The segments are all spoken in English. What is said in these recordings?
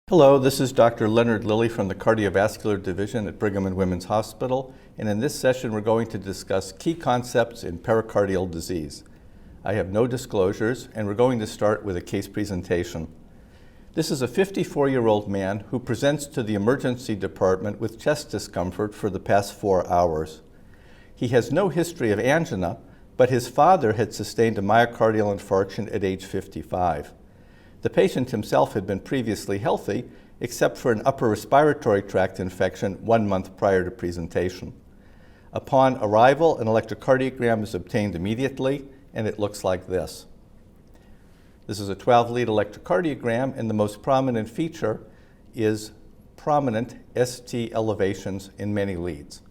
Hello, this is Dr. Leonard Lilly from the Cardiovascular Division at Brigham and Women's Hospital, and in this session we're going to discuss key concepts in pericardial disease. I have no disclosures, and we're going to start with a case presentation. This is a 54-year-old man who presents to the emergency department with chest discomfort for the past 4 hours. He has no history of angina, but his father had sustained a myocardial infarction at age 55. The patient himself had been previously healthy, except for an upper respiratory tract infection 1 month prior to presentation. Upon arrival, an electrocardiogram is obtained immediately, and it looks like this. This is a 12-lead electrocardiogram, and the most prominent feature is prominent ST elevations in many leads.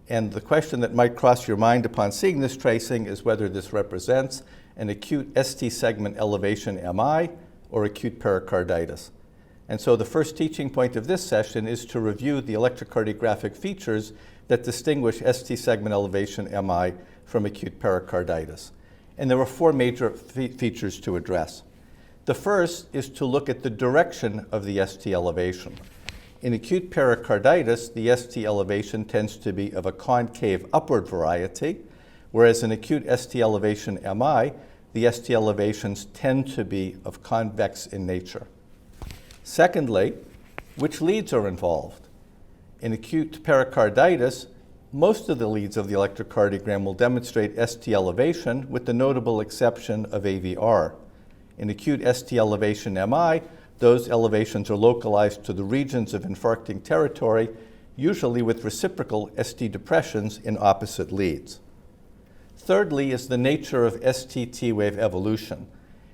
And the question that might cross your mind upon seeing this tracing is whether this represents an acute ST segment elevation MI or acute pericarditis. And so the first teaching point of this session is to review the electrocardiographic features that distinguish ST segment elevation MI from acute pericarditis. And there are 4 major features to address. The first is to look at the direction of the ST elevation. In acute pericarditis, the ST elevation tends to be of a concave upward variety, whereas in acute ST elevation MI, the ST elevations tend to be of convex in nature. Secondly, which leads are involved? In acute pericarditis, most of the leads of the electrocardiogram will demonstrate ST elevation, with the notable exception of AVR. In acute ST elevation MI, those elevations are localized to the regions of infarcting territory, usually with reciprocal ST depressions in opposite leads. Thirdly is the nature of ST T-wave evolution.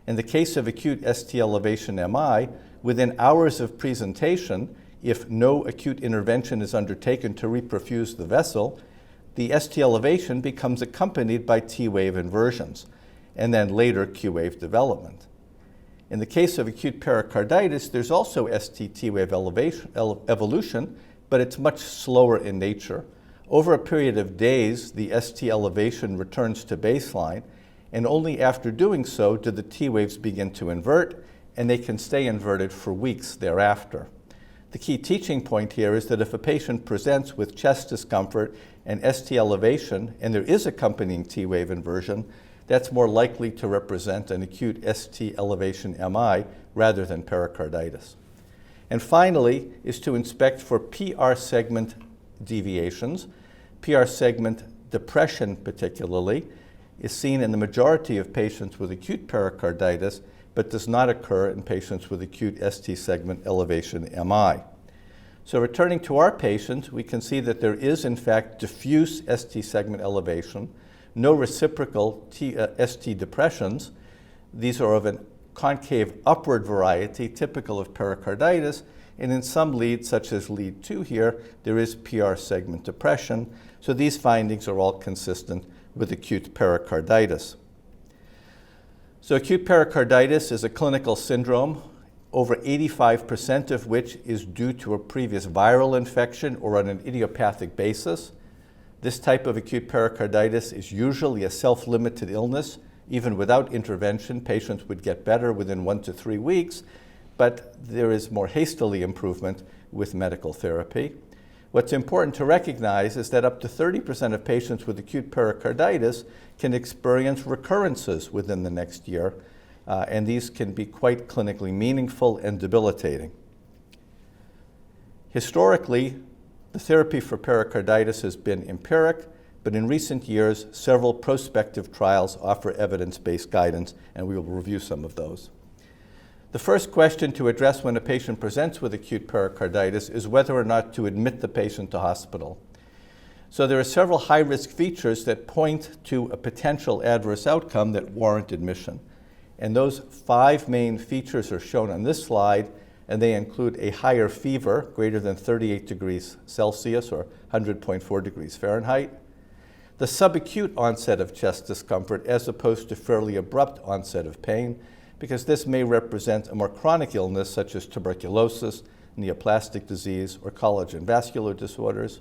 In the case of acute ST elevation MI, within hours of presentation, if no acute intervention is undertaken to reperfuse the vessel, the ST elevation becomes accompanied by T-wave inversions, and then later Q-wave development. In the case of acute pericarditis, there's also ST T-wave evolution, but it's much slower in nature. Over a period of days, the ST elevation returns to baseline, and only after doing so do the T waves begin to invert, and they can stay inverted for weeks thereafter. The key teaching point here is that if a patient presents with chest discomfort and ST elevation, and there is accompanying T wave inversion, that's more likely to represent an acute ST elevation MI rather than pericarditis. And finally is to inspect for PR segment deviations. PR segment depression particularly is seen in the majority of patients with acute pericarditis, but does not occur in patients with acute ST segment elevation MI. So returning to our patient, we can see that there is in fact diffuse ST segment elevation, no reciprocal ST depressions. These are of an concave upward variety typical of pericarditis, and in some leads, such as lead 2 here, there is PR segment depression. So these findings are all consistent with acute pericarditis. So acute pericarditis is a clinical syndrome, over 85% of which is due to a previous viral infection or on an idiopathic basis. This type of acute pericarditis is usually a self-limited illness. Even without intervention, patients would get better within 1 to 3 weeks, but there is more hastily improvement with medical therapy. What's important to recognize is that up to 30% of patients with acute pericarditis can experience recurrences within the next year, and these can be quite clinically meaningful and debilitating. Historically, the therapy for pericarditis has been empiric, but in recent years, several prospective trials offer evidence-based guidance, and we will review some of those. The first question to address when a patient presents with acute pericarditis is whether or not to admit the patient to hospital. So there are several high-risk features that point to a potential adverse outcome that warrant admission. And those 5 main features are shown on this slide, and they include a higher fever, greater than 38 degrees Celsius or 100.4 degrees Fahrenheit, the subacute onset of chest discomfort as opposed to fairly abrupt onset of pain, because this may represent a more chronic illness such as tuberculosis, neoplastic disease, or collagen vascular disorders.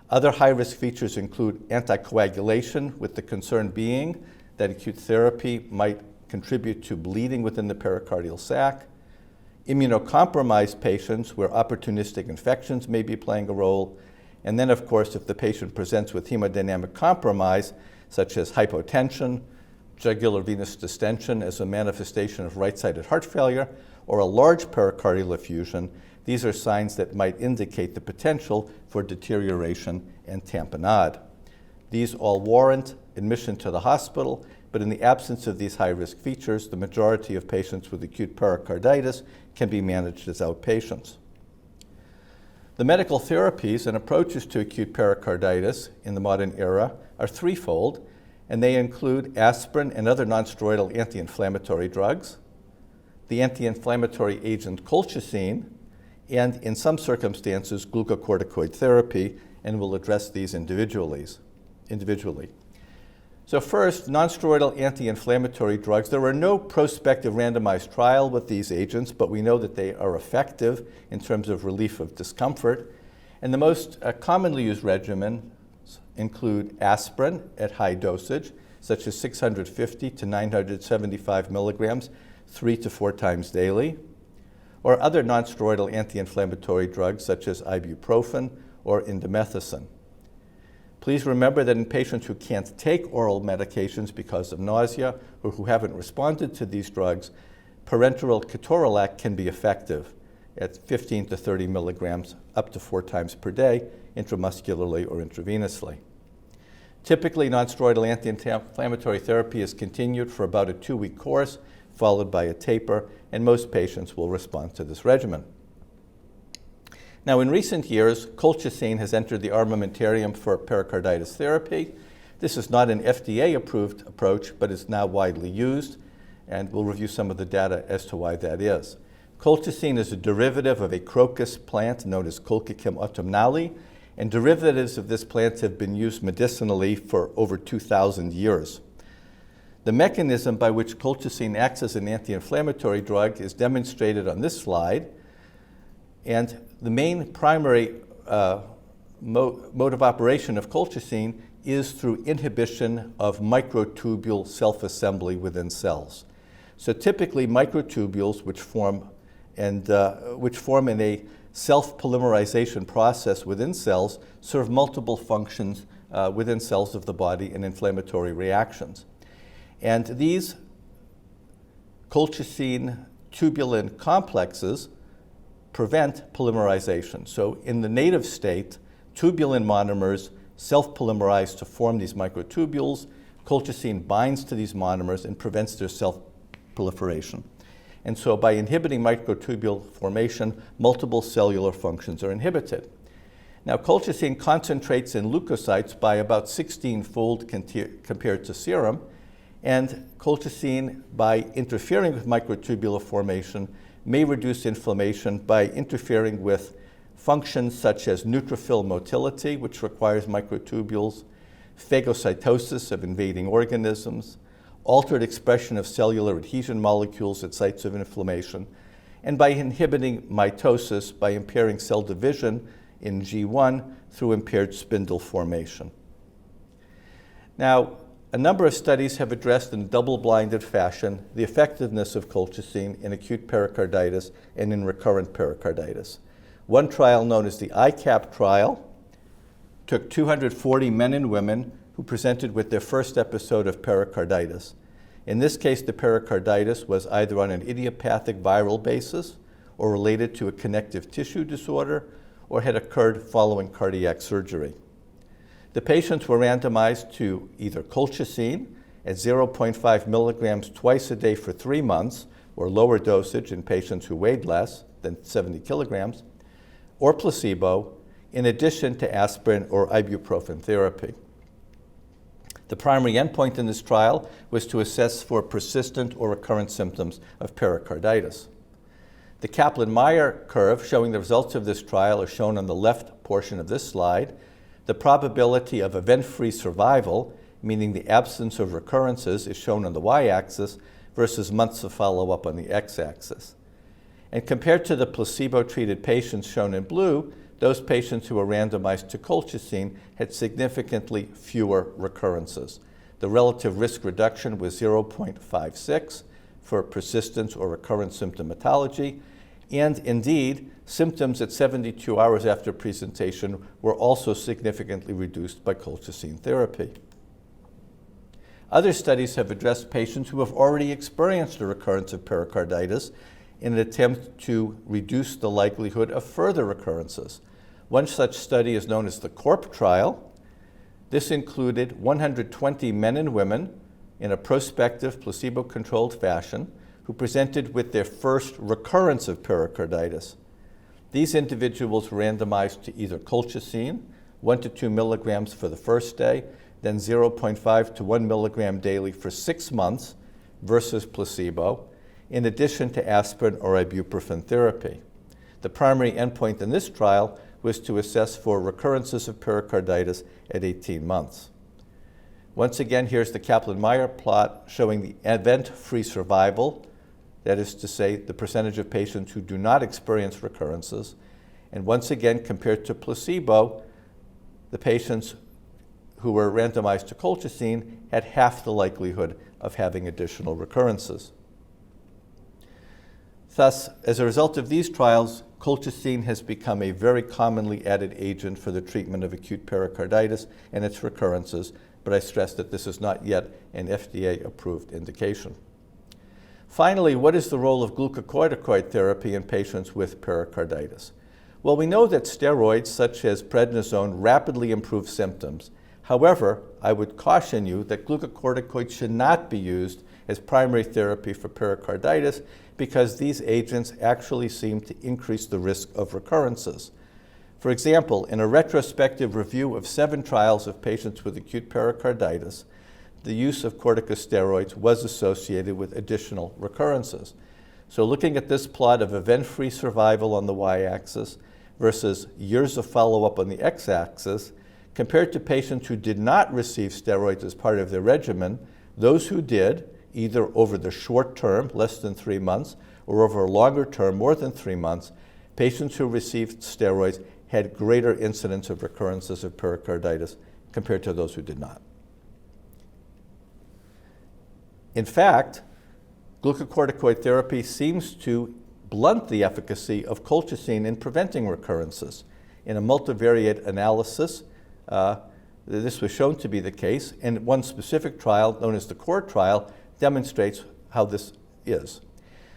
Other high-risk features include anticoagulation, with the concern being that acute therapy might contribute to bleeding within the pericardial sac, immunocompromised patients where opportunistic infections may be playing a role, and then, of course, if the patient presents with hemodynamic compromise, such as hypotension, jugular venous distension as a manifestation of right-sided heart failure, or a large pericardial effusion, these are signs that might indicate the potential for deterioration and tamponade. These all warrant admission to the hospital, but in the absence of these high-risk features, the majority of patients with acute pericarditis can be managed as outpatients. The medical therapies and approaches to acute pericarditis in the modern era are threefold, and they include aspirin and other nonsteroidal anti-inflammatory drugs, the anti-inflammatory agent colchicine, and in some circumstances, glucocorticoid therapy, and we'll address these individually. So first, nonsteroidal anti-inflammatory drugs. There are no prospective randomized trial with these agents, but we know that they are effective in terms of relief of discomfort. And the most commonly used regimens include aspirin at high dosage, such as 650 to 975 milligrams, 3 to 4 times daily, or other nonsteroidal anti-inflammatory drugs such as ibuprofen or indomethacin. Please remember that in patients who can't take oral medications because of nausea or who haven't responded to these drugs, parenteral ketorolac can be effective at 15 to 30 milligrams up to 4 times per day, intramuscularly or intravenously. Typically, nonsteroidal anti-inflammatory therapy is continued for about a 2-week course, followed by a taper, and most patients will respond to this regimen. Now, in recent years, colchicine has entered the armamentarium for pericarditis therapy. This is not an FDA-approved approach, but is now widely used, and we'll review some of the data as to why that is. Colchicine is a derivative of a crocus plant known as Colchicum autumnale, and derivatives of this plant have been used medicinally for over 2,000 years. The mechanism by which colchicine acts as an anti-inflammatory drug is demonstrated on this slide, and the main primary mode of operation of colchicine is through inhibition of microtubule self-assembly within cells. So typically microtubules which form in a self-polymerization process within cells serve multiple functions within cells of the body in inflammatory reactions. And these colchicine tubulin complexes prevent polymerization. So in the native state, tubulin monomers self-polymerize to form these microtubules. Colchicine binds to these monomers and prevents their self-proliferation. And so by inhibiting microtubule formation, multiple cellular functions are inhibited. Now, colchicine concentrates in leukocytes by about 16-fold compared to serum, and colchicine, by interfering with microtubular formation, may reduce inflammation by interfering with functions such as neutrophil motility, which requires microtubules, phagocytosis of invading organisms, altered expression of cellular adhesion molecules at sites of inflammation, and by inhibiting mitosis by impairing cell division in G1 through impaired spindle formation. Now, a number of studies have addressed in double-blinded fashion the effectiveness of colchicine in acute pericarditis and in recurrent pericarditis. One trial, known as the ICAP trial, took 240 men and women who presented with their first episode of pericarditis. In this case, the pericarditis was either on an idiopathic viral basis or related to a connective tissue disorder or had occurred following cardiac surgery. The patients were randomized to either colchicine at 0.5 milligrams twice a day for 3 months, or lower dosage in patients who weighed less than 70 kilograms, or placebo, in addition to aspirin or ibuprofen therapy. The primary endpoint in this trial was to assess for persistent or recurrent symptoms of pericarditis. The Kaplan-Meier curve showing the results of this trial are shown on the left portion of this slide. The probability of event-free survival, meaning the absence of recurrences, is shown on the y-axis versus months of follow-up on the x-axis. And compared to the placebo-treated patients shown in blue, those patients who were randomized to colchicine had significantly fewer recurrences. The relative risk reduction was 0.56 for persistence or recurrent symptomatology, And indeed, symptoms at 72 hours after presentation were also significantly reduced by colchicine therapy. Other studies have addressed patients who have already experienced a recurrence of pericarditis in an attempt to reduce the likelihood of further recurrences. One such study is known as the CORP trial. This included 120 men and women in a prospective placebo-controlled fashion who presented with their first recurrence of pericarditis. These individuals were randomized to either colchicine, 1 to 2 milligrams for the first day, then 0.5 to 1 milligram daily for 6 months versus placebo, in addition to aspirin or ibuprofen therapy. The primary endpoint in this trial was to assess for recurrences of pericarditis at 18 months. Once again, here's the Kaplan-Meier plot showing the event-free survival, that is to say, the percentage of patients who do not experience recurrences. And once again, compared to placebo, the patients who were randomized to colchicine had half the likelihood of having additional recurrences. Thus, as a result of these trials, colchicine has become a very commonly added agent for the treatment of acute pericarditis and its recurrences, but I stress that this is not yet an FDA-approved indication. Finally, what is the role of glucocorticoid therapy in patients with pericarditis? Well, we know that steroids such as prednisone rapidly improve symptoms. However, I would caution you that glucocorticoids should not be used as primary therapy for pericarditis because these agents actually seem to increase the risk of recurrences. For example, in a retrospective review of 7 trials of patients with acute pericarditis, the use of corticosteroids was associated with additional recurrences. So looking at this plot of event-free survival on the y-axis versus years of follow-up on the x-axis, compared to patients who did not receive steroids as part of their regimen, those who did, either over the short term, less than 3 months, or over a longer term, more than 3 months, patients who received steroids had greater incidence of recurrences of pericarditis compared to those who did not. In fact, glucocorticoid therapy seems to blunt the efficacy of colchicine in preventing recurrences. In a multivariate analysis, this was shown to be the case, and one specific trial, known as the CORE trial, demonstrates how this is.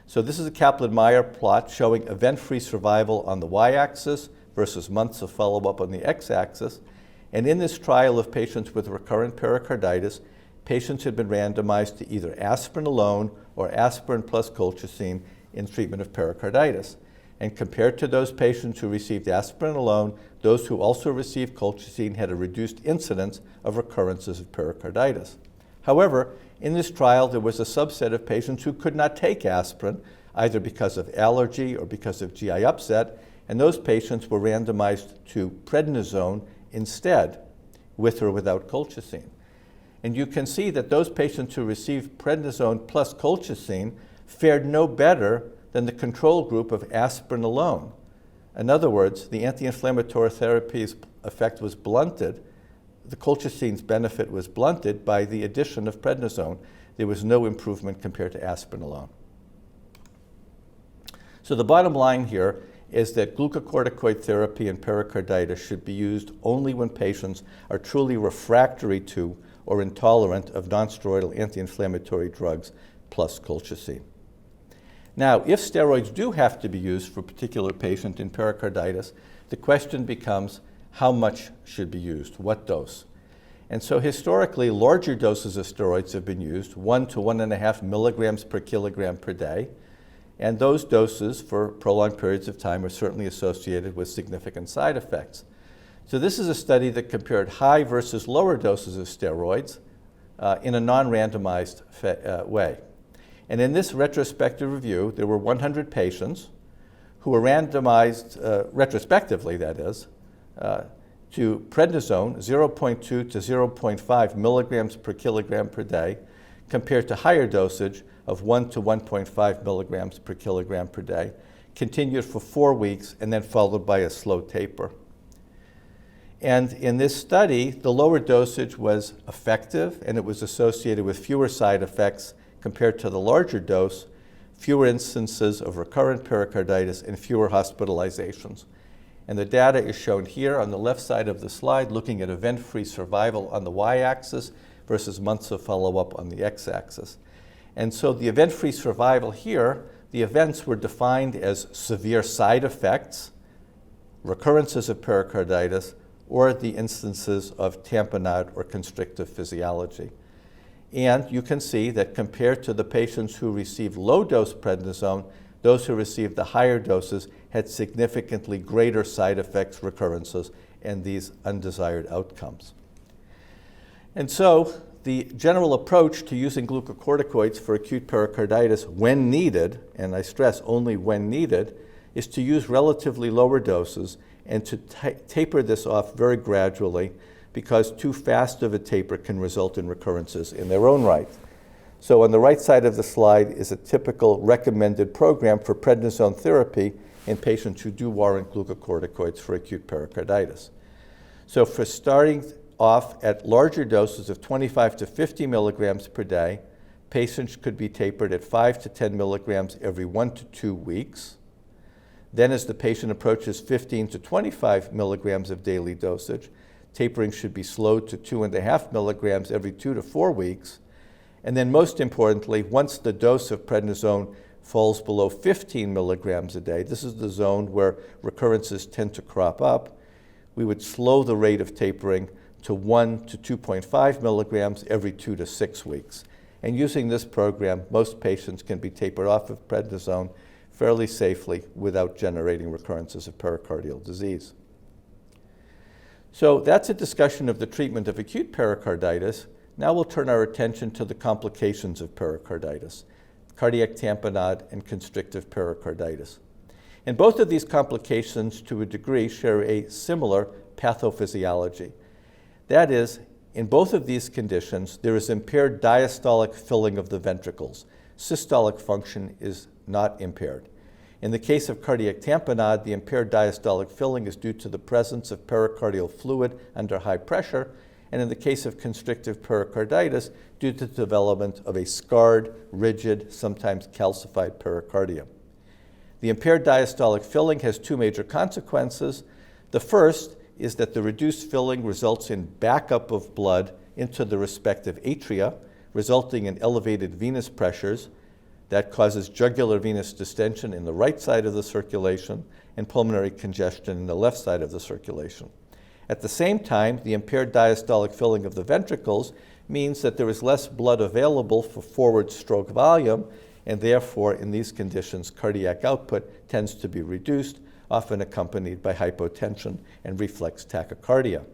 So this is a Kaplan-Meier plot showing event-free survival on the y-axis versus months of follow-up on the x-axis. And in this trial of patients with recurrent pericarditis, patients had been randomized to either aspirin alone or aspirin plus colchicine in treatment of pericarditis. And compared to those patients who received aspirin alone, those who also received colchicine had a reduced incidence of recurrences of pericarditis. However, in this trial, there was a subset of patients who could not take aspirin, either because of allergy or because of GI upset, and those patients were randomized to prednisone instead, with or without colchicine. And you can see that those patients who received prednisone plus colchicine fared no better than the control group of aspirin alone. In other words, the anti-inflammatory therapy's effect was blunted. The colchicine's benefit was blunted by the addition of prednisone. There was no improvement compared to aspirin alone. So the bottom line here is that glucocorticoid therapy in pericarditis should be used only when patients are truly refractory to or intolerant of nonsteroidal anti-inflammatory drugs plus colchicine. Now, if steroids do have to be used for a particular patient in pericarditis, the question becomes how much should be used, what dose? And so historically, larger doses of steroids have been used, 1 to 1.5 milligrams per kilogram per day, and those doses for prolonged periods of time are certainly associated with significant side effects. So this is a study that compared high versus lower doses of steroids in a non-randomized way. And in this retrospective review, there were 100 patients who were randomized, retrospectively that is, to prednisone 0.2 to 0.5 milligrams per kilogram per day, compared to higher dosage of 1 to 1.5 milligrams per kilogram per day, continued for 4 weeks, and then followed by a slow taper. And in this study, the lower dosage was effective, and it was associated with fewer side effects compared to the larger dose fewer instances of recurrent pericarditis, and fewer hospitalizations. And the data is shown here on the left side of the slide, looking at event-free survival on the y-axis versus months of follow-up on the x-axis. And so the event-free survival here, the events were defined as severe side effects, recurrences of pericarditis, or the instances of tamponade or constrictive physiology. And you can see that compared to the patients who received low-dose prednisone, those who received the higher doses had significantly greater side effects, recurrences, and these undesired outcomes. And so the general approach to using glucocorticoids for acute pericarditis when needed, and I stress only when needed, is to use relatively lower doses and to taper this off very gradually, because too fast of a taper can result in recurrences in their own right. So on the right side of the slide is a typical recommended program for prednisone therapy in patients who do warrant glucocorticoids for acute pericarditis. So for starting off at larger doses of 25 to 50 milligrams per day, patients could be tapered at 5 to 10 milligrams every 1 to 2 weeks. Then as the patient approaches 15 to 25 milligrams of daily dosage, tapering should be slowed to 2.5 milligrams every 2 to 4 weeks. And then most importantly, once the dose of prednisone falls below 15 milligrams a day, this is the zone where recurrences tend to crop up, we would slow the rate of tapering to 1 to 2.5 milligrams every 2 to 6 weeks. And using this program, most patients can be tapered off of prednisone fairly safely without generating recurrences of pericardial disease. So that's a discussion of the treatment of acute pericarditis. Now we'll turn our attention to the complications of pericarditis, cardiac tamponade and constrictive pericarditis. And both of these complications, to a degree, share a similar pathophysiology. That is, in both of these conditions, there is impaired diastolic filling of the ventricles. Systolic function is not impaired. In the case of cardiac tamponade, the impaired diastolic filling is due to the presence of pericardial fluid under high pressure, and in the case of constrictive pericarditis, due to the development of a scarred, rigid, sometimes calcified pericardium. The impaired diastolic filling has two major consequences. The first is that the reduced filling results in backup of blood into the respective atria, resulting in elevated venous pressures. That causes jugular venous distension in the right side of the circulation and pulmonary congestion in the left side of the circulation. At the same time, the impaired diastolic filling of the ventricles means that there is less blood available for forward stroke volume, and therefore, in these conditions, cardiac output tends to be reduced, often accompanied by hypotension and reflex tachycardia.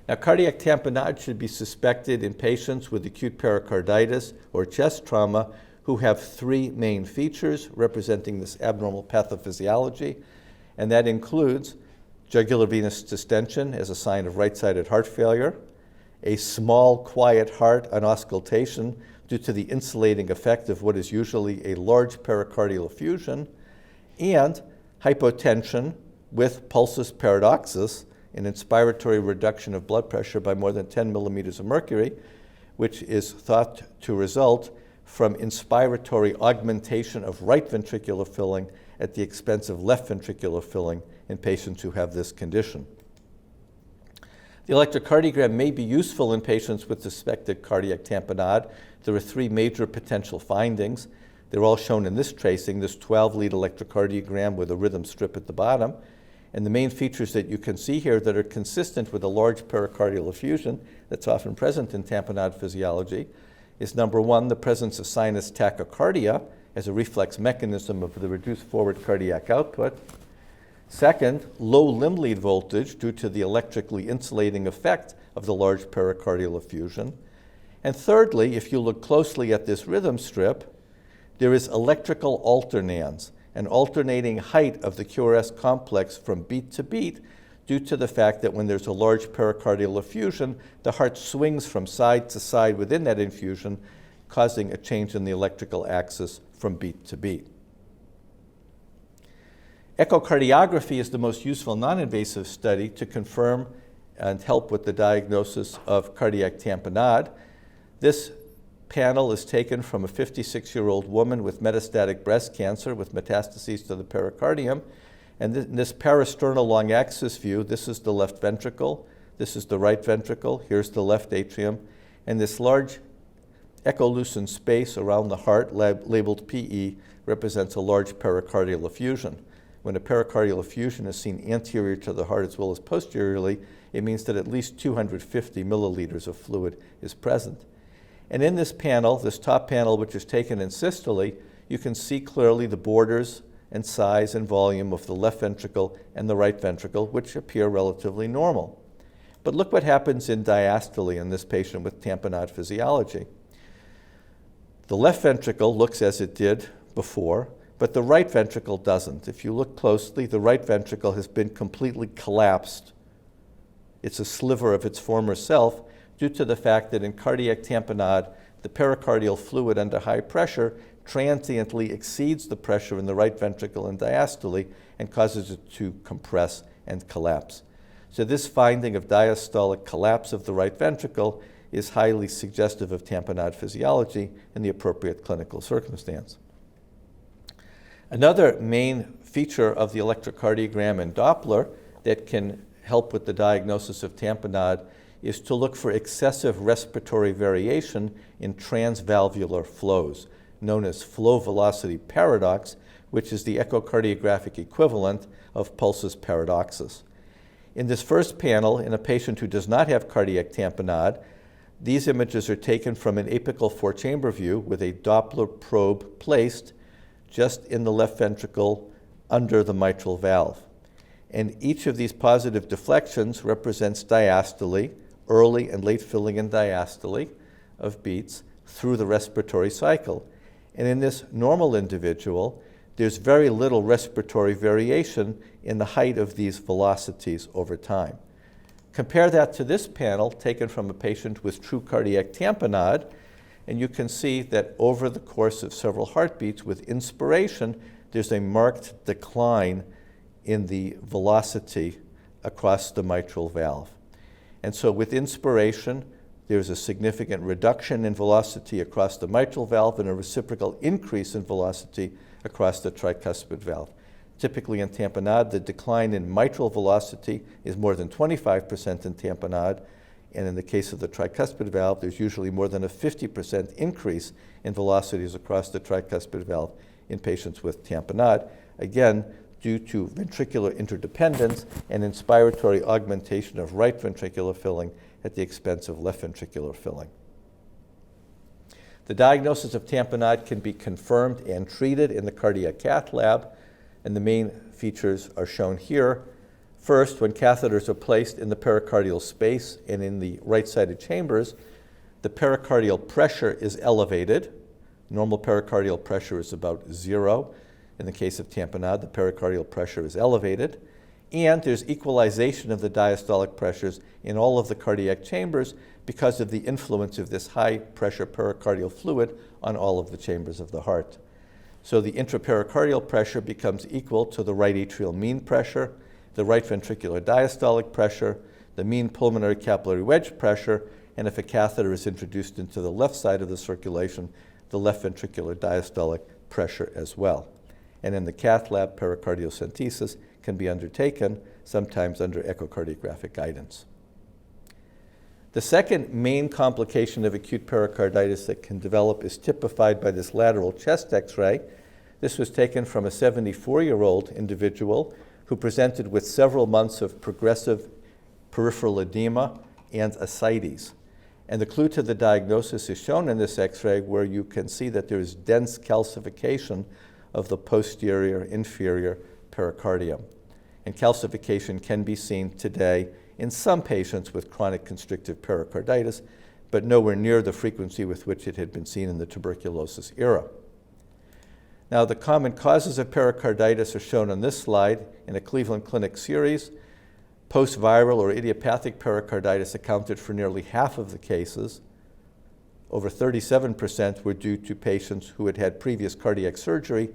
Now, cardiac tamponade should be suspected in patients with acute pericarditis or chest trauma who have three main features representing this abnormal pathophysiology, and that includes jugular venous distension as a sign of right-sided heart failure, a small, quiet heart on auscultation due to the insulating effect of what is usually a large pericardial effusion, and hypotension with pulsus paradoxus, an inspiratory reduction of blood pressure by more than 10 millimeters of mercury, which is thought to result from inspiratory augmentation of right ventricular filling at the expense of left ventricular filling in patients who have this condition. The electrocardiogram may be useful in patients with suspected cardiac tamponade. There are three major potential findings. They're all shown in this tracing, this 12-lead electrocardiogram with a rhythm strip at the bottom. And the main features that you can see here that are consistent with a large pericardial effusion that's often present in tamponade physiology is, number one, the presence of sinus tachycardia as a reflex mechanism of the reduced forward cardiac output. Second, low limb lead voltage due to the electrically insulating effect of the large pericardial effusion. And thirdly, if you look closely at this rhythm strip, there is electrical alternans, an alternating height of the QRS complex from beat to beat due to the fact that when there's a large pericardial effusion, the heart swings from side to side within that infusion, causing a change in the electrical axis from beat to beat. Echocardiography is the most useful non-invasive study to confirm and help with the diagnosis of cardiac tamponade. This panel is taken from a 56-year-old woman with metastatic breast cancer with metastases to the pericardium. And in this parasternal long axis view, this is the left ventricle, this is the right ventricle, here's the left atrium, and this large echolucent space around the heart, labeled PE, represents a large pericardial effusion. When a pericardial effusion is seen anterior to the heart as well as posteriorly, it means that at least 250 milliliters of fluid is present. And in this panel, this top panel, which is taken in systole, you can see clearly the borders and size and volume of the left ventricle and the right ventricle, which appear relatively normal. But look what happens in diastole in this patient with tamponade physiology. The left ventricle looks as it did before, but the right ventricle doesn't. If you look closely, the right ventricle has been completely collapsed. It's a sliver of its former self due to the fact that in cardiac tamponade, the pericardial fluid under high pressure transiently exceeds the pressure in the right ventricle in diastole and causes it to compress and collapse. So this finding of diastolic collapse of the right ventricle is highly suggestive of tamponade physiology in the appropriate clinical circumstance. Another main feature of the electrocardiogram and Doppler that can help with the diagnosis of tamponade is to look for excessive respiratory variation in transvalvular flows, known as flow velocity paradox, which is the echocardiographic equivalent of pulsus paradoxus. In this first panel, in a patient who does not have cardiac tamponade, these images are taken from an apical four-chamber view with a Doppler probe placed just in the left ventricle under the mitral valve. And each of these positive deflections represents diastole, early and late filling in diastole of beats through the respiratory cycle. And in this normal individual, there's very little respiratory variation in the height of these velocities over time. Compare that to this panel taken from a patient with true cardiac tamponade, and you can see that over the course of several heartbeats with inspiration, there's a marked decline in the velocity across the mitral valve. And so with inspiration, there's a significant reduction in velocity across the mitral valve and a reciprocal increase in velocity across the tricuspid valve. Typically in tamponade, the decline in mitral velocity is more than 25% in tamponade, and in the case of the tricuspid valve, there's usually more than a 50% increase in velocities across the tricuspid valve in patients with tamponade, again, due to ventricular interdependence and inspiratory augmentation of right ventricular filling at the expense of left ventricular filling. The diagnosis of tamponade can be confirmed and treated in the cardiac cath lab, and the main features are shown here. First, when catheters are placed in the pericardial space and in the right-sided chambers, the pericardial pressure is elevated. Normal pericardial pressure is about 0. In the case of tamponade, the pericardial pressure is elevated. And there's equalization of the diastolic pressures in all of the cardiac chambers because of the influence of this high-pressure pericardial fluid on all of the chambers of the heart. So the intrapericardial pressure becomes equal to the right atrial mean pressure, the right ventricular diastolic pressure, the mean pulmonary capillary wedge pressure, and if a catheter is introduced into the left side of the circulation, the left ventricular diastolic pressure as well. And in the cath lab, pericardiocentesis can be undertaken, sometimes under echocardiographic guidance. The second main complication of acute pericarditis that can develop is typified by this lateral chest X-ray. This was taken from a 74-year-old individual who presented with several months of progressive peripheral edema and ascites. And the clue to the diagnosis is shown in this X-ray, where you can see that there is dense calcification of the posterior inferior pericardium. And calcification can be seen today in some patients with chronic constrictive pericarditis, but nowhere near the frequency with which it had been seen in the tuberculosis era. Now, the common causes of pericarditis are shown on this slide in a Cleveland Clinic series. Post-viral or idiopathic pericarditis accounted for nearly half of the cases. Over 37% were due to patients who had had previous cardiac surgery,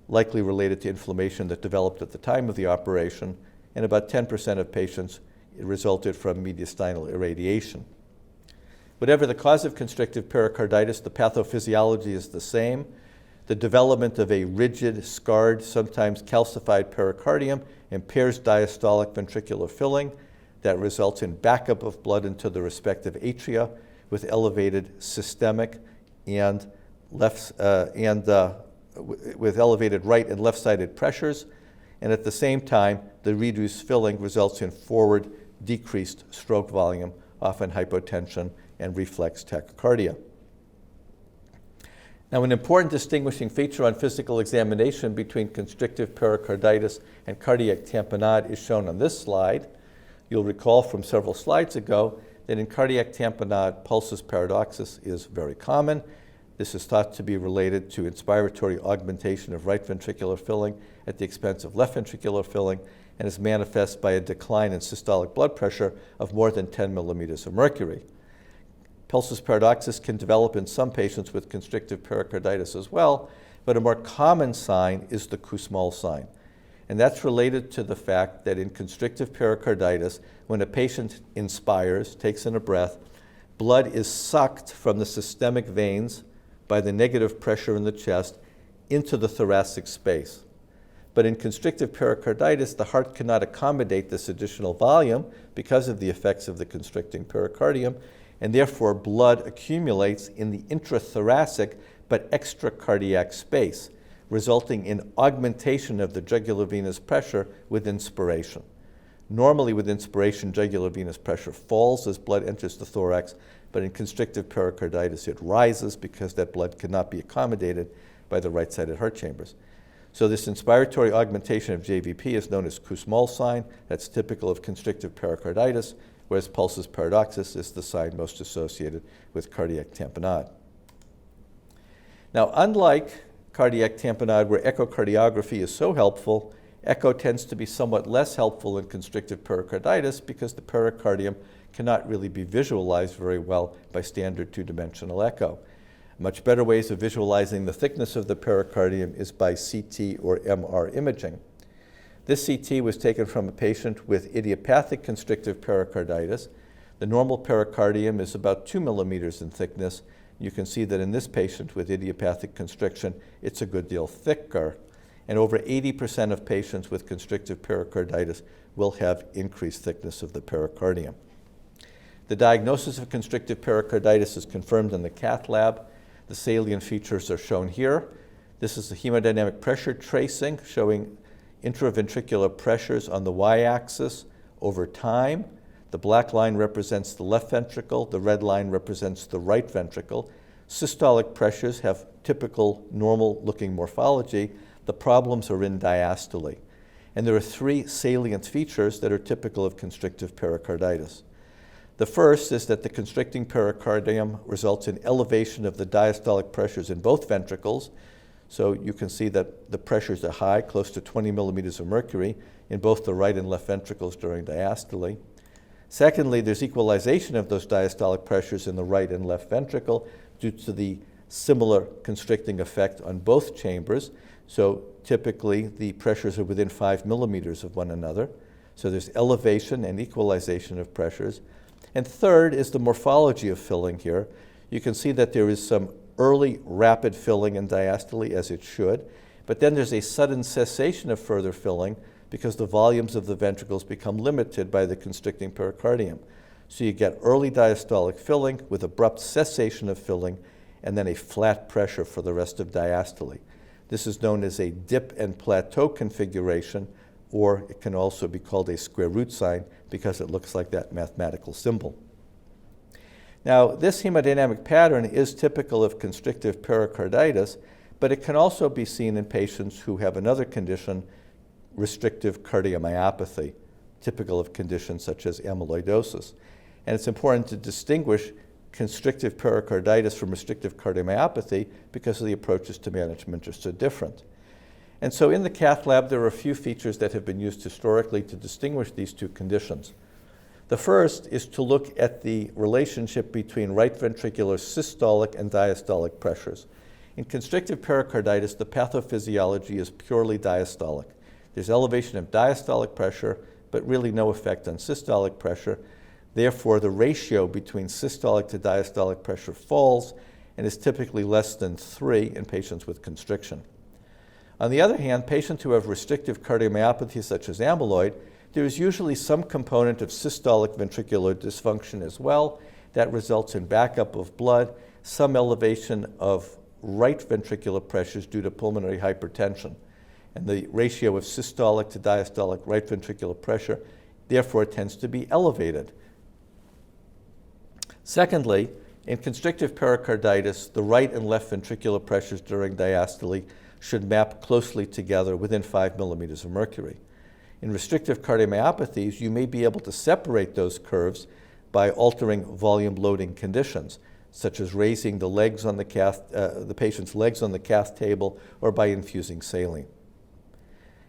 likely related to inflammation that developed at the time of the operation, and about 10% of patients resulted from mediastinal irradiation. Whatever the cause of constrictive pericarditis, the pathophysiology is the same. The development of a rigid, scarred, sometimes calcified pericardium impairs diastolic ventricular filling. That results in backup of blood into the respective atria with elevated systemic and with elevated right and left-sided pressures. And at the same time, the reduced filling results in forward decreased stroke volume, often hypotension and reflex tachycardia. Now, an important distinguishing feature on physical examination between constrictive pericarditis and cardiac tamponade is shown on this slide. You'll recall from several slides ago that in cardiac tamponade, pulsus paradoxus is very common. This is thought to be related to inspiratory augmentation of right ventricular filling at the expense of left ventricular filling, and is manifest by a decline in systolic blood pressure of more than 10 millimeters of mercury. Pulsus paradoxus can develop in some patients with constrictive pericarditis as well, but a more common sign is the Kussmaul sign. And that's related to the fact that in constrictive pericarditis, when a patient inspires, takes in a breath, blood is sucked from the systemic veins by the negative pressure in the chest into the thoracic space. But in constrictive pericarditis, the heart cannot accommodate this additional volume because of the effects of the constricting pericardium, and therefore blood accumulates in the intrathoracic but extracardiac space, resulting in augmentation of the jugular venous pressure with inspiration. Normally with inspiration, jugular venous pressure falls as blood enters the thorax, but in constrictive pericarditis it rises because that blood cannot be accommodated by the right-sided heart chambers. So this inspiratory augmentation of JVP is known as Kussmaul sign. That's typical of constrictive pericarditis, whereas pulsus paradoxus is the sign most associated with cardiac tamponade. Now, unlike cardiac tamponade, where echocardiography is so helpful, echo tends to be somewhat less helpful in constrictive pericarditis because the pericardium cannot really be visualized very well by standard two-dimensional echo. Much better ways of visualizing the thickness of the pericardium is by CT or MR imaging. This CT was taken from a patient with idiopathic constrictive pericarditis. The normal pericardium is about 2 millimeters in thickness. You can see that in this patient with idiopathic constriction, it's a good deal thicker. And over 80% of patients with constrictive pericarditis will have increased thickness of the pericardium. The diagnosis of constrictive pericarditis is confirmed in the cath lab. The salient features are shown here. This is the hemodynamic pressure tracing showing intraventricular pressures on the y-axis over time. The black line represents the left ventricle. The red line represents the right ventricle. Systolic pressures have typical normal-looking morphology. The problems are in diastole. And there are three salient features that are typical of constrictive pericarditis. The first is that the constricting pericardium results in elevation of the diastolic pressures in both ventricles. So you can see that the pressures are high, close to 20 millimeters of mercury in both the right and left ventricles during diastole. Secondly, there's equalization of those diastolic pressures in the right and left ventricle due to the similar constricting effect on both chambers. So typically the pressures are within 5 millimeters of one another. So there's elevation and equalization of pressures. And third is the morphology of filling here. You can see that there is some early rapid filling in diastole, as it should, but then there's a sudden cessation of further filling because the volumes of the ventricles become limited by the constricting pericardium. So you get early diastolic filling with abrupt cessation of filling and then a flat pressure for the rest of diastole. This is known as a dip and plateau configuration, or it can also be called a square root sign because it looks like that mathematical symbol. Now, this hemodynamic pattern is typical of constrictive pericarditis, but it can also be seen in patients who have another condition, restrictive cardiomyopathy, typical of conditions such as amyloidosis. And it's important to distinguish constrictive pericarditis from restrictive cardiomyopathy because the approaches to management are so different. And so in the cath lab, there are a few features that have been used historically to distinguish these two conditions. The first is to look at the relationship between right ventricular systolic and diastolic pressures. In constrictive pericarditis, the pathophysiology is purely diastolic. There's elevation of diastolic pressure, but really no effect on systolic pressure. Therefore, the ratio between systolic to diastolic pressure falls and is typically less than 3 in patients with constriction. On the other hand, patients who have restrictive cardiomyopathy such as amyloid, there is usually some component of systolic ventricular dysfunction as well that results in backup of blood, some elevation of right ventricular pressures due to pulmonary hypertension. And the ratio of systolic to diastolic right ventricular pressure therefore tends to be elevated. Secondly, in constrictive pericarditis, the right and left ventricular pressures during diastole should map closely together within 5 millimeters of mercury. In restrictive cardiomyopathies, you may be able to separate those curves by altering volume loading conditions, such as raising the legs on the patient's legs on the cath table or by infusing saline.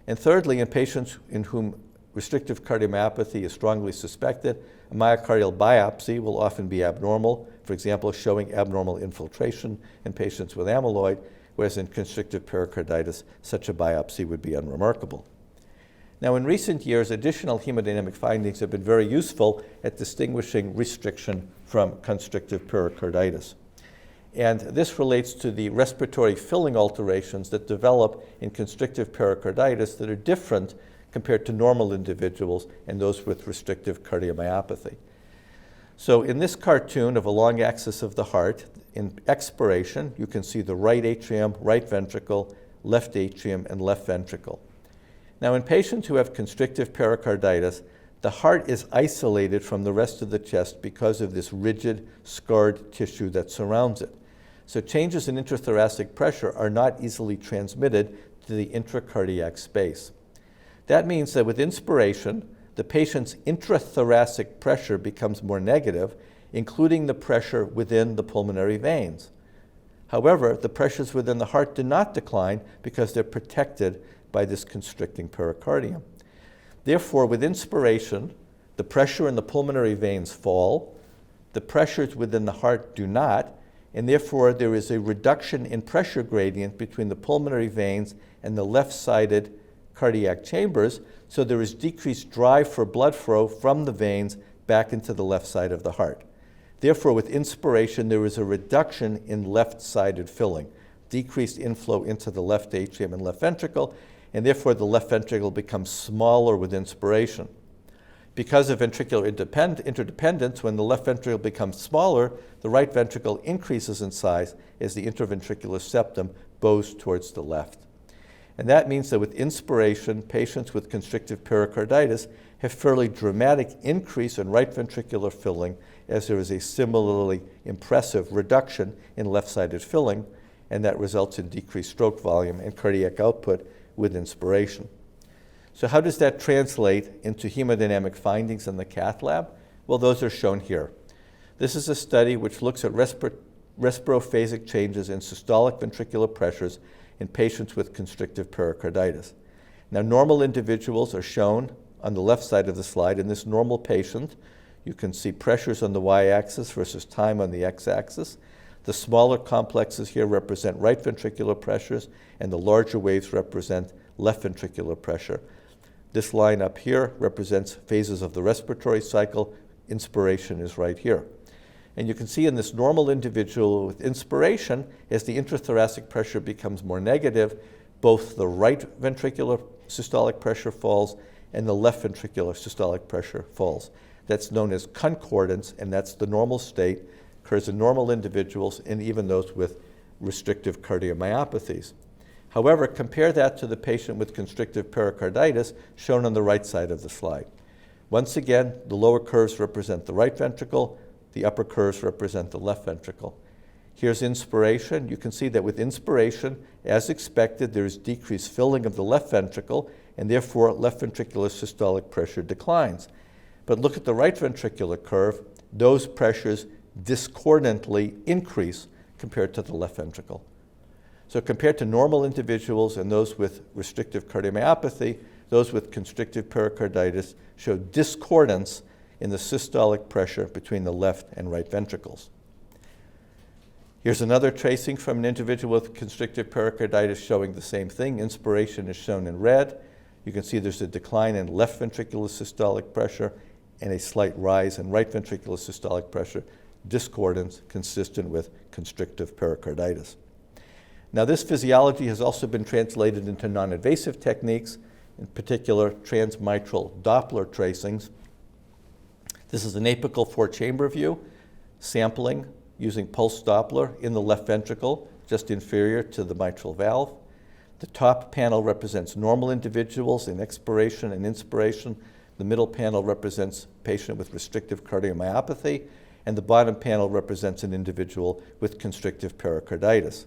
And thirdly, in patients in whom restrictive cardiomyopathy is strongly suspected, a myocardial biopsy will often be abnormal, for example, showing abnormal infiltration in patients with amyloid, whereas in constrictive pericarditis, such a biopsy would be unremarkable. Now, in recent years, additional hemodynamic findings have been very useful at distinguishing restriction from constrictive pericarditis. And this relates to the respiratory filling alterations that develop in constrictive pericarditis that are different compared to normal individuals and those with restrictive cardiomyopathy. So in this cartoon of a long axis of the heart, in expiration, you can see the right atrium, right ventricle, left atrium, and left ventricle. Now, in patients who have constrictive pericarditis, the heart is isolated from the rest of the chest because of this rigid, scarred tissue that surrounds it. So changes in intrathoracic pressure are not easily transmitted to the intracardiac space. That means that with inspiration, the patient's intrathoracic pressure becomes more negative, including the pressure within the pulmonary veins. However, the pressures within the heart do not decline because they're protected by this constricting pericardium. Therefore, with inspiration, the pressure in the pulmonary veins fall, the pressures within the heart do not, and therefore there is a reduction in pressure gradient between the pulmonary veins and the left-sided cardiac chambers, so there is decreased drive for blood flow from the veins back into the left side of the heart. Therefore, with inspiration, there is a reduction in left-sided filling, decreased inflow into the left atrium and left ventricle, and therefore the left ventricle becomes smaller with inspiration. Because of ventricular interdependence, when the left ventricle becomes smaller, the right ventricle increases in size as the interventricular septum bows towards the left. And that means that with inspiration, patients with constrictive pericarditis have fairly dramatic increase in right ventricular filling, as there is a similarly impressive reduction in left-sided filling, and that results in decreased stroke volume and cardiac output with inspiration. So how does that translate into hemodynamic findings in the cath lab? Well, those are shown here. This is a study which looks at respirophasic changes in systolic ventricular pressures in patients with constrictive pericarditis. Now, normal individuals are shown on the left side of the slide. In this normal patient, you can see pressures on the y-axis versus time on the x-axis. The smaller complexes here represent right ventricular pressures, and the larger waves represent left ventricular pressure. This line up here represents phases of the respiratory cycle. Inspiration is right here. And you can see in this normal individual with inspiration, as the intrathoracic pressure becomes more negative, both the right ventricular systolic pressure falls and the left ventricular systolic pressure falls. That's known as concordance, and that's the normal state, occurs in normal individuals and even those with restrictive cardiomyopathies. However, compare that to the patient with constrictive pericarditis shown on the right side of the slide. Once again, the lower curves represent the right ventricle, the upper curves represent the left ventricle. Here's inspiration. You can see that with inspiration, as expected, there is decreased filling of the left ventricle, and therefore left ventricular systolic pressure declines. But look at the right ventricular curve. Those pressures discordantly increase compared to the left ventricle. So compared to normal individuals and those with restrictive cardiomyopathy, those with constrictive pericarditis show discordance in the systolic pressure between the left and right ventricles. Here's another tracing from an individual with constrictive pericarditis showing the same thing. Inspiration is shown in red. You can see there's a decline in left ventricular systolic pressure and a slight rise in right ventricular systolic pressure, discordance consistent with constrictive pericarditis. Now, this physiology has also been translated into non-invasive techniques, in particular transmitral Doppler tracings. This is an apical four-chamber view, sampling using pulse Doppler in the left ventricle, just inferior to the mitral valve. The top panel represents normal individuals in expiration and inspiration. The middle panel represents a patient with restrictive cardiomyopathy, and the bottom panel represents an individual with constrictive pericarditis.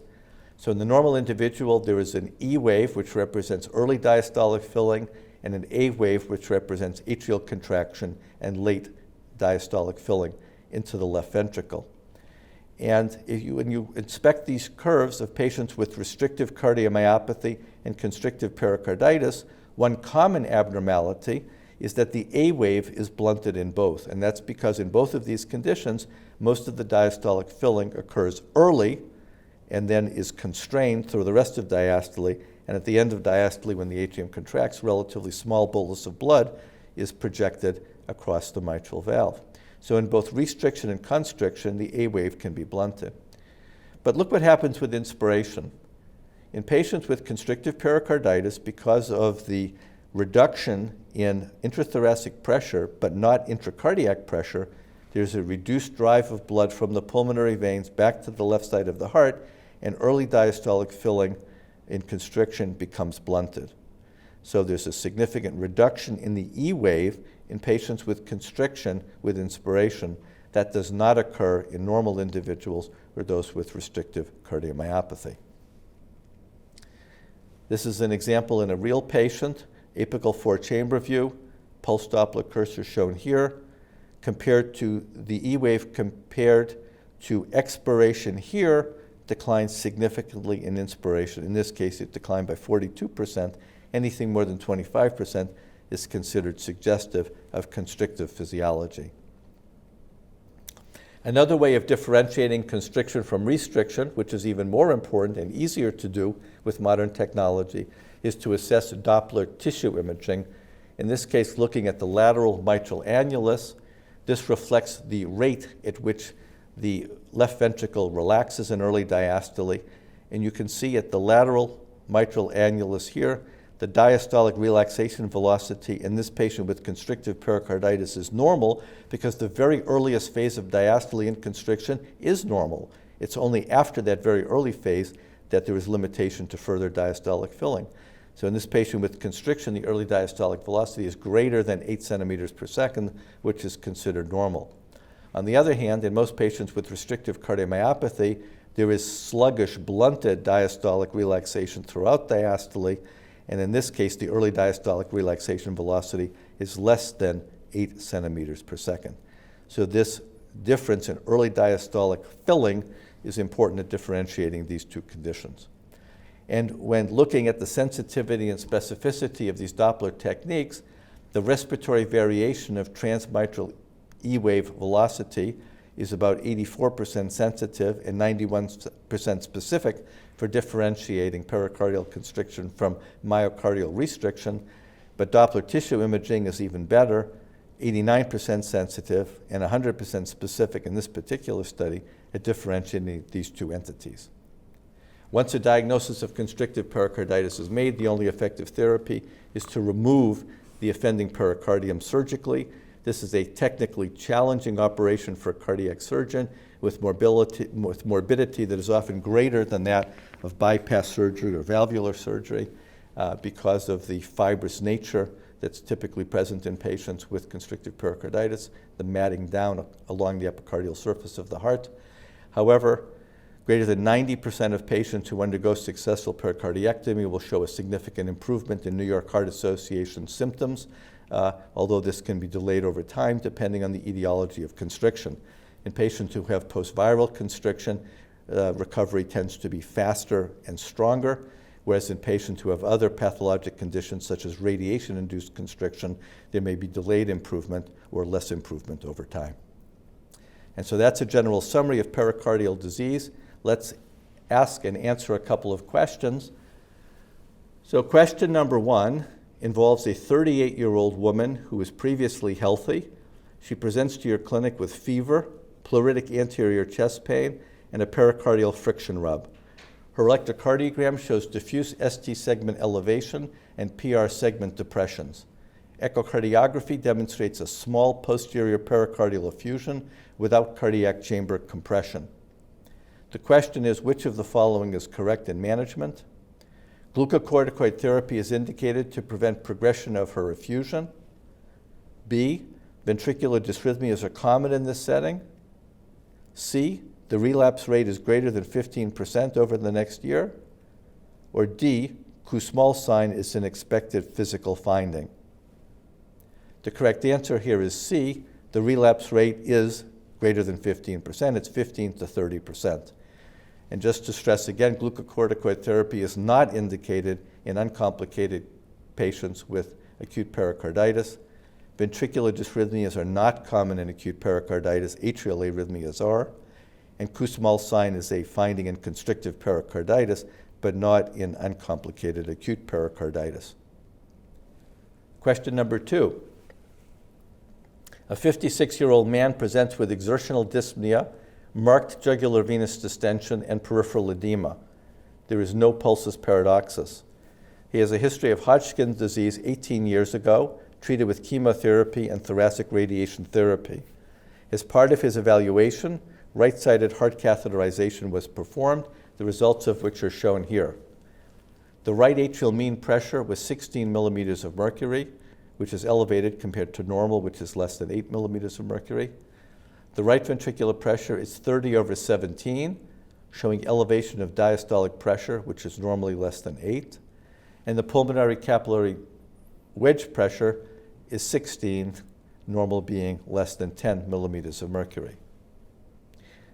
So in the normal individual, there is an E wave, which represents early diastolic filling, and an A wave, which represents atrial contraction and late diastolic filling into the left ventricle. And when you inspect these curves of patients with restrictive cardiomyopathy and constrictive pericarditis, one common abnormality is that the A wave is blunted in both. And that's because in both of these conditions, most of the diastolic filling occurs early and then is constrained through the rest of diastole. And at the end of diastole, when the atrium contracts, relatively small bolus of blood is projected across the mitral valve. So in both restriction and constriction, the A wave can be blunted. But look what happens with inspiration. In patients with constrictive pericarditis, because of the reduction in intrathoracic pressure, but not intracardiac pressure, there's a reduced drive of blood from the pulmonary veins back to the left side of the heart, and early diastolic filling in constriction becomes blunted. So there's a significant reduction in the E wave in patients with constriction with inspiration. That does not occur in normal individuals or those with restrictive cardiomyopathy. This is an example in a real patient, apical four-chamber view, pulse Doppler cursor shown here, compared to the E wave compared to expiration here, declines significantly in inspiration. In this case, it declined by 42%. Anything more than 25% is considered suggestive of constrictive physiology. Another way of differentiating constriction from restriction, which is even more important and easier to do with modern technology, is to assess Doppler tissue imaging. In this case, looking at the lateral mitral annulus. This reflects the rate at which the left ventricle relaxes in early diastole. And you can see at the lateral mitral annulus here, the diastolic relaxation velocity in this patient with constrictive pericarditis is normal because the very earliest phase of diastole in constriction is normal. It's only after that very early phase that there is limitation to further diastolic filling. So in this patient with constriction, the early diastolic velocity is greater than 8 centimeters per second, which is considered normal. On the other hand, in most patients with restrictive cardiomyopathy, there is sluggish, blunted diastolic relaxation throughout diastole, and in this case, the early diastolic relaxation velocity is less than 8 centimeters per second. So this difference in early diastolic filling is important at differentiating these two conditions. And when looking at the sensitivity and specificity of these Doppler techniques, the respiratory variation of transmitral E wave velocity is about 84% sensitive and 91% specific for differentiating pericardial constriction from myocardial restriction. But Doppler tissue imaging is even better, 89% sensitive and 100% specific in this particular study at differentiating these two entities. Once a diagnosis of constrictive pericarditis is made, the only effective therapy is to remove the offending pericardium surgically. This is a technically challenging operation for a cardiac surgeon with morbidity that is often greater than that of bypass surgery or valvular surgery because of the fibrous nature that's typically present in patients with constrictive pericarditis, the matting down along the epicardial surface of the heart. However, greater than 90% of patients who undergo successful pericardiectomy will show a significant improvement in New York Heart Association symptoms, although this can be delayed over time depending on the etiology of constriction. In patients who have post-viral constriction, recovery tends to be faster and stronger, whereas in patients who have other pathologic conditions such as radiation-induced constriction, there may be delayed improvement or less improvement over time. And so that's a general summary of pericardial disease. Let's ask and answer a couple of questions. So question number one involves a 38-year-old woman who was previously healthy, She presents to your clinic with fever, pleuritic anterior chest pain, and a pericardial friction rub. Her electrocardiogram shows diffuse ST segment elevation and PR segment depressions. Echocardiography demonstrates a small posterior pericardial effusion without cardiac chamber compression. The question is, which of the following is correct in management? Glucocorticoid therapy is indicated to prevent progression of her effusion. B, ventricular dysrhythmias are common in this setting. C, the relapse rate is greater than 15% over the next year. Or D, Kussmaul sign is an expected physical finding. The correct answer here is C, the relapse rate is greater than 15%. It's 15 to 30%. And just to stress again, glucocorticoid therapy is not indicated in uncomplicated patients with acute pericarditis. Ventricular dysrhythmias are not common in acute pericarditis. Atrial arrhythmias are. And Kussmaul sign is a finding in constrictive pericarditis, but not in uncomplicated acute pericarditis. Question number 2. A 56-year-old man presents with exertional dyspnea, marked jugular venous distension, and peripheral edema. There is no pulsus paradoxus. He has a history of Hodgkin's disease 18 years ago, treated with chemotherapy and thoracic radiation therapy. As part of his evaluation, right-sided heart catheterization was performed, the results of which are shown here. The right atrial mean pressure was 16 millimeters of mercury, which is elevated compared to normal, which is less than 8 millimeters of mercury. The right ventricular pressure is 30/17, showing elevation of diastolic pressure, which is normally less than 8. And the pulmonary capillary wedge pressure is 16, normal being less than 10 millimeters of mercury.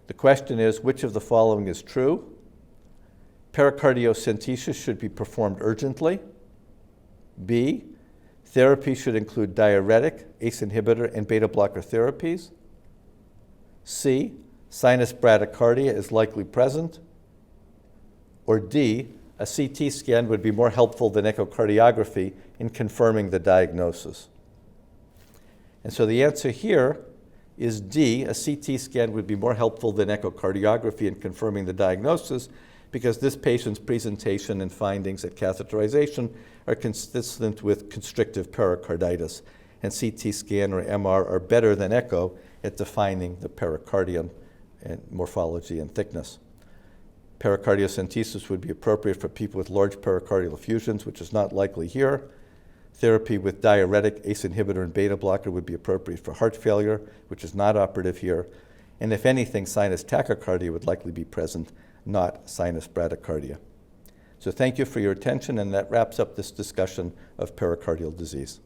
The question is, which of the following is true? Pericardiocentesis should be performed urgently. B, therapy should include diuretic, ACE inhibitor, and beta blocker therapies. C, sinus bradycardia is likely present. Or D, a CT scan would be more helpful than echocardiography in confirming the diagnosis. And so the answer here is D, a CT scan would be more helpful than echocardiography in confirming the diagnosis, because this patient's presentation and findings at catheterization are consistent with constrictive pericarditis, and CT scan or MR are better than echo at defining the pericardium and morphology and thickness. Pericardiocentesis would be appropriate for people with large pericardial effusions, which is not likely here. Therapy with diuretic, ACE inhibitor, and beta blocker would be appropriate for heart failure, which is not operative here. And if anything, sinus tachycardia would likely be present, not sinus bradycardia. So thank you for your attention, and that wraps up this discussion of pericardial disease.